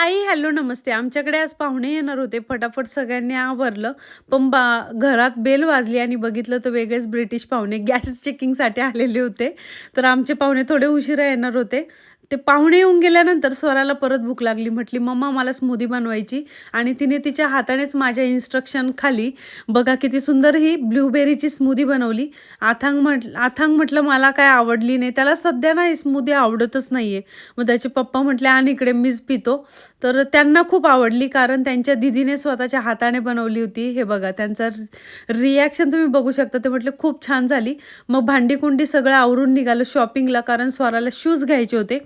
हाय, hello, नमस्ते. आमच्याकडे आज पाहुणे येणार होते. फटाफट सगळ्यांनी आवरलं. पण घरात बेल वाजली आणि बघितलं तर वेगळेच ब्रिटिश पाहुणे गॅस चेकिंगसाठी आलेले होते. तर आमचे पाहुणे थोडे उशिरा येणार होते. ते पाहुणे येऊन गेल्यानंतर स्वराला परत भूक लागली. म्हटली, "मम्मा मला स्मूदी बनवायची." आणि तिने तिच्या हातानेच माझ्या इन्स्ट्रक्शन खाली बघा किती सुंदर ही ब्लूबेरीची स्मूदी बनवली. आथांग म्हटलं मला काय आवडली नाही. त्याला सध्या ना ही स्मूदी आवडतच नाहीये. मग त्याचे पप्पा म्हटले, "आण इकडे मीच पितो." तर त्यांना खूप आवडली कारण त्यांच्या दीदीने स्वतःच्या हाताने बनवली होती. हे बघा त्यांचा रिॲक्शन तुम्ही बघू शकता. ते म्हटले खूप छान झाली. मग भांडी-कुंडी सगळं आवरून निघालो शॉपिंगला कारण स्वराला शूज घ्यायचे होते.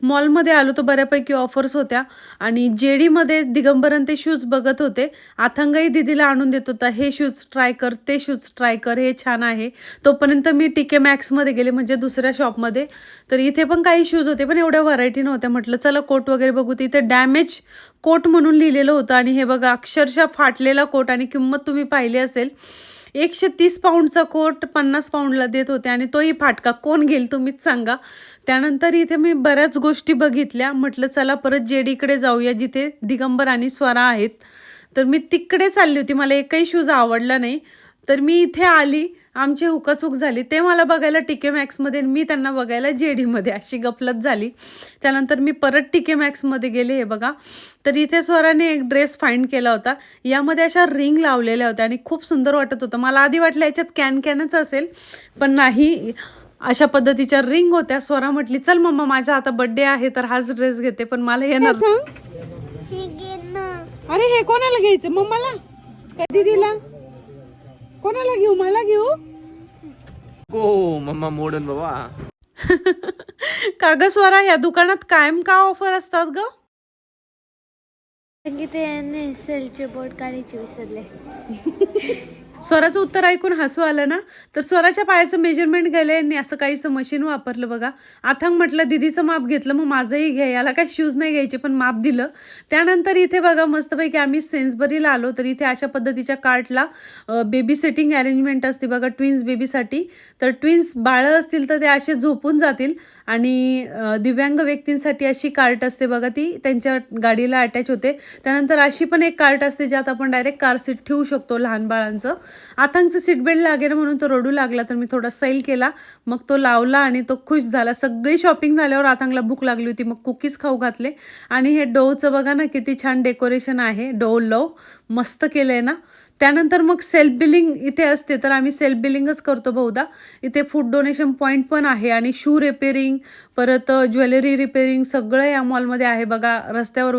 मॉलमध्ये आलो तर बऱ्यापैकी ऑफर्स होत्या आणि जेडीमध्ये दिगंबरन ते शूज बघत होते. आथंगही दीदीला आणून देत होता, "हे शूज ट्राय कर, ते शूज ट्राय कर, हे छान आहे." तोपर्यंत मी टीके मॅक्समध्ये गेले म्हणजे दुसऱ्या शॉपमध्ये. तर इथे पण काही शूज होते पण एवढ्या व्हरायटी नव्हत्या. म्हटलं चला कोट वगैरे बघू. तिथे डॅमेज कोट म्हणून लिहिलेलं होतं आणि हे बघा अक्षरशः फाटलेला कोट आणि किंमत तुम्ही पाहिली असेल. 130 पाऊंडचा कोट 50 पाऊंडला देत होते आणि तोही फाटका. कोण घेईल तुम्हीच सांगा. त्यानंतर इथे मी बऱ्याच गोष्टी बघितल्या. म्हटलं चला परत जेडीकडे जाऊया जिथे दिगंबर आणि स्वरा आहेत. तर मी तिकडे चालली होती. मला एकही शूज आवडला नाही. तर मी इथे आली. आमची हुकाचूक झाली. ते मला बघायला टीके मॅक्समध्ये, मी त्यांना बघायला जेडीमध्ये, अशी गफलत झाली. त्यानंतर मी परत टीके मॅक्समध्ये गेले. हे बघा, तर इथे स्वराने एक ड्रेस फाइंड केला होता. यामध्ये अशा रिंग लावलेल्या होत्या आणि खूप सुंदर वाटत होतं. मला आधी वाटलं याच्यात कॅनच असेल, पण नाही, अशा पद्धतीच्या रिंग होत्या. स्वरा म्हटली, "चल मम्मा माझा आता बर्थडे आहे तर हाच ड्रेस घेते." पण मला येणार. अरे हे कोणाला घ्यायचं? मम्माला? कधी दिला? कोणाला घेऊ? मला घेऊ? गो मम्मा मोडन बाबा. का ग स्वरा, या दुकानात कायम का ऑफर असतात ग? संगीताने सेलचे बोर्ड काढायचे विसरले. स्वराचं उत्तर ऐकून हसू आलं ना. तर स्वराच्या पायाचं मेजरमेंट घ्यायला यांनी असं काहीसं मशीन वापरलं बघा. आथांग म्हटलं दीदीचं माप घेतलं, मग माझंही घ्या. याला काय शूज नाही घ्यायचे पण माप दिलं. त्यानंतर इथे बघा मस्तपैकी आम्ही सेन्सबरीला आलो. तर इथे अशा पद्धतीच्या कार्टला बेबी सिटिंग अरेंजमेंट असते बघा ट्विन्स बेबीसाठी. तर ट्विन्स बाळं असतील तर ते असे झोपून जातील आणि दिव्यांग व्यक्तींसाठी अशी कार्ट असते बघा, ती त्यांच्या गाडीला अटॅच होते. त्यानंतर अशी पण एक कार्ट असते ज्यात आपण डायरेक्ट कार सीट ठेवू शकतो लहान बाळांचं. आथांगचं सीट बेल्ट लागेल म्हणून तो रडू लागला तर मी थोडा सैल केला. मग तो लावला आणि तो खुश झाला. सगळी शॉपिंग झाल्यावर आथांगला भूक लागली होती. मग कुकीज खाऊ घातले आणि हे डोवचं बघा ना किती छान डेकोरेशन आहे. डो लव मस्त केलंय ना. त्यानंतर मग सेल्फ बिलिंग इथे असते तर आम्ही सेल्फ बिलिंगच करतो बहुधा. इथे फूड डोनेशन पॉईंट पण आहे आणि शू रिपेअरिंग, परत ज्वेलरी रिपेअरिंग सगळं या मॉलमध्ये आहे बघा. रस्त्यावर